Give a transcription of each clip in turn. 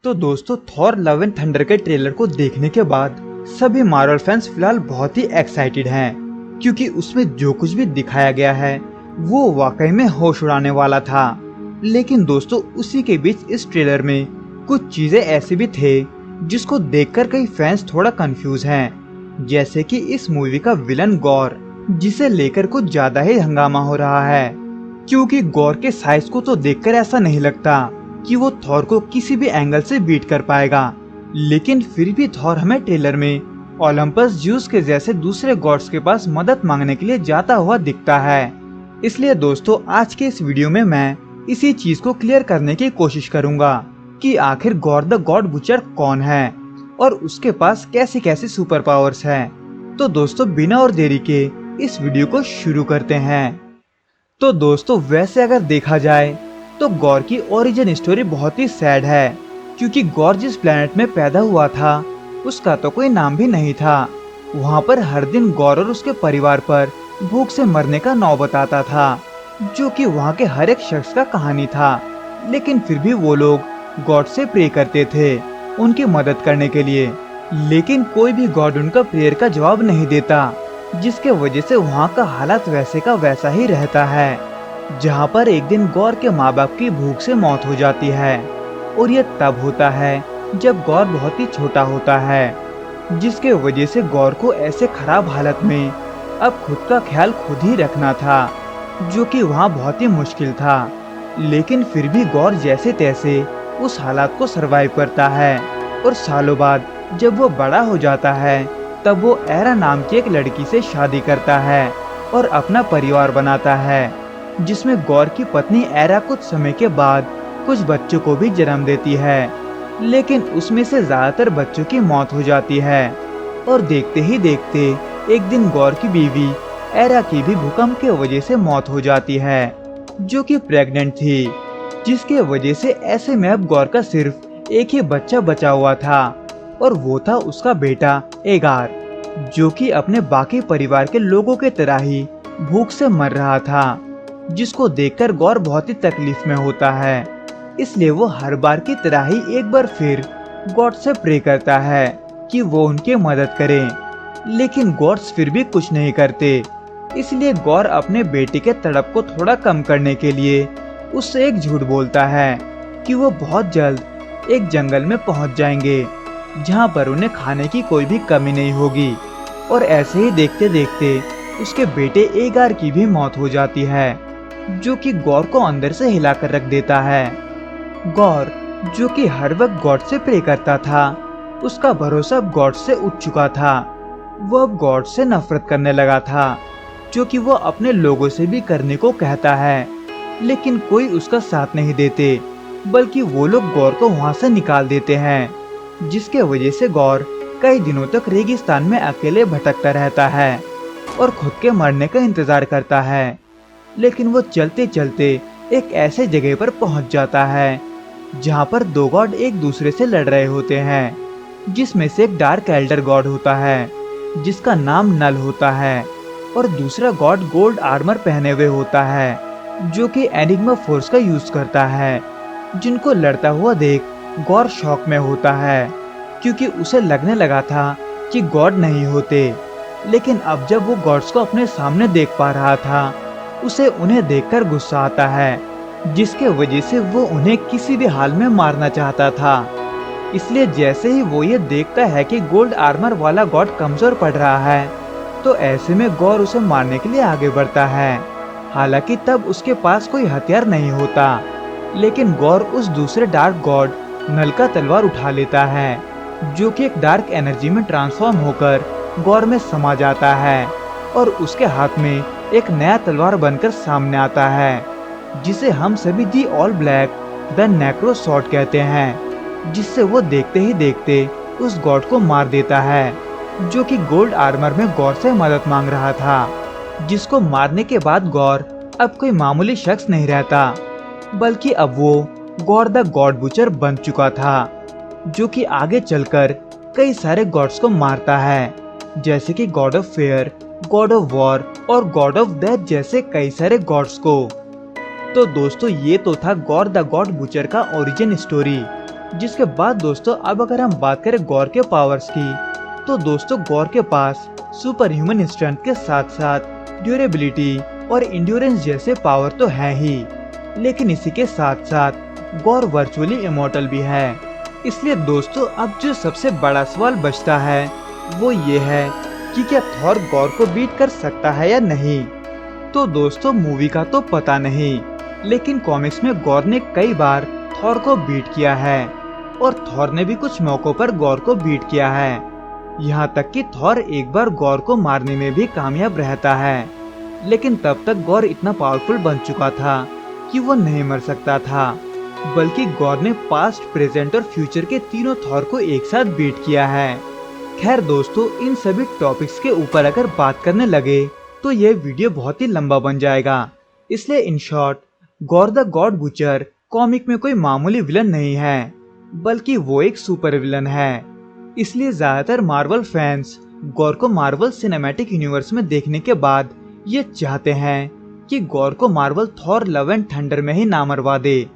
तो दोस्तों, Thor love and thunder के ट्रेलर को देखने के बाद सभी मार्वल फैंस फिलहाल बहुत ही एक्साइटेड हैं, क्योंकि उसमें जो कुछ भी दिखाया गया है वो वाकई में होश उड़ाने वाला था। लेकिन दोस्तों, उसी के बीच इस ट्रेलर में कुछ चीजें ऐसे भी थे जिसको देखकर कई फैंस थोड़ा कंफ्यूज हैं। जैसे कि इस मूवी का विलन गॉर, जिसे लेकर कुछ ज्यादा ही हंगामा हो रहा है, क्योंकि गॉर के साइज को तो देखकर ऐसा नहीं लगता कि वो थॉर को किसी भी एंगल से बीट कर पाएगा। लेकिन फिर भी थॉर हमें ट्रेलर में ओलंपस ज्यूस के जैसे दूसरे गॉड्स के पास मदद मांगने के लिए जाता हुआ दिखता है। इसलिए दोस्तों, आज के इस वीडियो में मैं इसी चीज को क्लियर करने की कोशिश करूंगा कि आखिर गॉर द गॉड बुचर कौन है और उसके पास कैसे कैसे सुपर पावर्स हैं। तो दोस्तों, बिना और देरी के इस वीडियो को शुरू करते हैं। तो दोस्तों, वैसे अगर देखा जाए तो गॉर की ओरिजिन स्टोरी बहुत ही सैड है, क्योंकि गॉर जिस प्लेनेट में पैदा हुआ था उसका तो कोई नाम भी नहीं था। वहाँ पर हर दिन गॉर और उसके परिवार पर भूख से मरने का नौबत आता था, जो कि वहाँ के हर एक शख्स का कहानी था। लेकिन फिर भी वो लोग गॉड से प्रे करते थे उनकी मदद करने के लिए, लेकिन कोई भी गॉड उनका प्रेयर का जवाब नहीं देता, जिसके वजह से वहाँ का हालात वैसे का वैसा ही रहता है। जहाँ पर एक दिन गौर के माँ बाप की भूख से मौत हो जाती है, और ये तब होता है जब गौर बहुत ही छोटा होता है, जिसके वजह से गौर को ऐसे खराब हालत में अब खुद का ख्याल खुद ही रखना था, जो कि वहाँ बहुत ही मुश्किल था। लेकिन फिर भी गौर जैसे तैसे उस हालात को सरवाइव करता है, और सालों बाद जब वो बड़ा हो जाता है तब वो एरा नाम की एक लड़की से शादी करता है और अपना परिवार बनाता है, जिसमें गौर की पत्नी एरा कुछ समय के बाद कुछ बच्चों को भी जन्म देती है। लेकिन उसमें से ज्यादातर बच्चों की मौत हो जाती है, और देखते ही देखते एक दिन गौर की बीवी एरा की भी भूकंप के वजह से मौत हो जाती है, जो कि प्रेग्नेंट थी, जिसके वजह से ऐसे में अब गौर का सिर्फ एक ही बच्चा बचा हुआ था, और वो था उसका बेटा एगार, जो कि अपने बाकी परिवार के लोगों के तरह ही भूख से मर रहा था, जिसको देखकर गौर बहुत ही तकलीफ में होता है। इसलिए वो हर बार की तरह ही एक बार फिर गॉड से प्रे करता है कि वो उनकी मदद करे, लेकिन गॉड्स फिर भी कुछ नहीं करते। इसलिए गौर अपने बेटे के तड़प को थोड़ा कम करने के लिए उससे एक झूठ बोलता है कि वो बहुत जल्द एक जंगल में पहुंच जाएंगे, जहां पर उन्हें खाने की कोई भी कमी नहीं होगी। और ऐसे ही देखते देखते उसके बेटे एगार की भी मौत हो जाती है, जो कि गौर को अंदर से हिलाकर रख देता है। गौर, जो कि हर वक्त गॉड से प्रे करता था, उसका भरोसा अब गॉड से उठ चुका था। वो अब गॉड से नफरत करने लगा था, जो कि वो अपने लोगों से भी करने को कहता है, लेकिन कोई उसका साथ नहीं देते, बल्कि वो लोग गौर को वहाँ से निकाल देते हैं, जिसके वजह से गौर कई दिनों तक रेगिस्तान में अकेले भटकता रहता है और खुद के मरने का इंतजार करता है। लेकिन वो चलते चलते एक ऐसे जगह पर पहुंच जाता है जहां पर दो गॉड एक दूसरे से लड़ रहे होते हैं, जिसमें से एक डार्क एल्डर गॉड होता है जिसका नाम नल होता है, और दूसरा गॉड गोल्ड आर्मर पहने हुए होता है, जो कि एनिग्मा फोर्स का यूज करता है। जिनको लड़ता हुआ देख गौर शॉक में होता है, क्योंकि उसे लगने लगा था कि गॉड नहीं होते। लेकिन अब जब वो गॉड्स को अपने सामने देख पा रहा था, उसे उन्हें देखकर गुस्सा आता है, जिसके वजह से वो उन्हें किसी भी हाल में मारना चाहता था। इसलिए जैसे ही वो ये देखता है कि गोल्ड आर्मर वाला गॉड कमजोर पड़ रहा है, तो ऐसे में गौर उसे मारने के लिए आगे बढ़ता है। हालांकि तब उसके पास कोई हथियार नहीं होता, लेकिन गौर उस दूसरे डार्क गॉड नल का तलवार उठा लेता है, जो कि एक डार्क एनर्जी में ट्रांसफॉर्म होकर गौर में समा जाता है, और उसके हाथ में एक नया तलवार बनकर सामने आता है, जिसे हम सभी the all black the नेक्रो sword कहते हैं, जिससे वो देखते ही देखते उस गॉड को मार देता है, जो कि गोल्ड आर्मर में गौर से मदद मांग रहा था, जिसको मारने के बाद गौर अब कोई मामूली शख्स नहीं रहता, बल्कि अब वो गौर द गॉड बुचर बन चुका था, जो कि आगे चलकर कई सारे गॉड्स को मारता है, जैसे कि God of fair, God of war और गॉड ऑफ डेथ जैसे कई सारे गॉड्स को। तो दोस्तों, ये तो था गौर द गॉड बुचर का ओरिजिन स्टोरी। जिसके बाद दोस्तों अब अगर हम बात करें गॉर के पावर्स की, तो दोस्तों गॉर के पास सुपर ह्यूमन स्ट्रेंथ के साथ साथ ड्यूरेबिलिटी और इंड्योरेंस जैसे पावर तो है ही, लेकिन इसी के साथ साथ गॉर वर्चुअली इमॉर्टल भी है। इसलिए दोस्तों अब जो सबसे बड़ा सवाल बचता है वो ये है कि क्या थॉर गॉर को बीट कर सकता है या नहीं। तो दोस्तों मूवी का तो पता नहीं, लेकिन कॉमिक्स में गॉर ने कई बार थॉर को बीट किया है और थॉर ने भी कुछ मौकों पर गॉर को बीट किया है। यहाँ तक कि थॉर एक बार गॉर को मारने में भी कामयाब रहता है, लेकिन तब तक गॉर इतना पावरफुल बन चुका था कि वो नहीं मर सकता था, बल्कि गॉर ने पास्ट, प्रेजेंट और फ्यूचर के तीनों थॉर को एक साथ बीट किया है। खैर दोस्तों, इन सभी टॉपिक्स के ऊपर अगर बात करने लगे तो ये वीडियो बहुत ही लंबा बन जाएगा। इसलिए in short, gore the God butcher comic में कोई मामूली विलन नहीं है, बल्कि वो एक सुपर विलन है। इसलिए ज्यादातर मार्वल फैंस गॉर को मार्वल सिनेमैटिक यूनिवर्स में देखने के बाद ये चाहते हैं कि गॉर को Marvel Thor love and thunder में ही ना मरवा दे,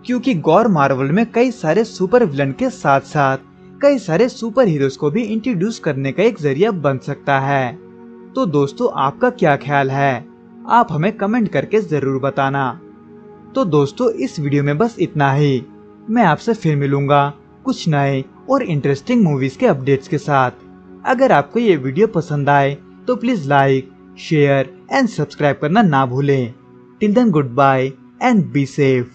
क्योंकि गॉर मार्वल में कई सारे सुपर विलन के साथ साथ कई सारे सुपर हीरोज को भी इंट्रोड्यूस करने का एक जरिया बन सकता है। तो दोस्तों आपका क्या ख्याल है, आप हमें कमेंट करके जरूर बताना। तो दोस्तों इस वीडियो में बस इतना ही। मैं आपसे फिर मिलूंगा कुछ नए और इंटरेस्टिंग मूवीज के अपडेट्स के साथ। अगर आपको ये वीडियो पसंद आए तो please like, share and subscribe करना ना भूलें। Till then goodbye and be safe.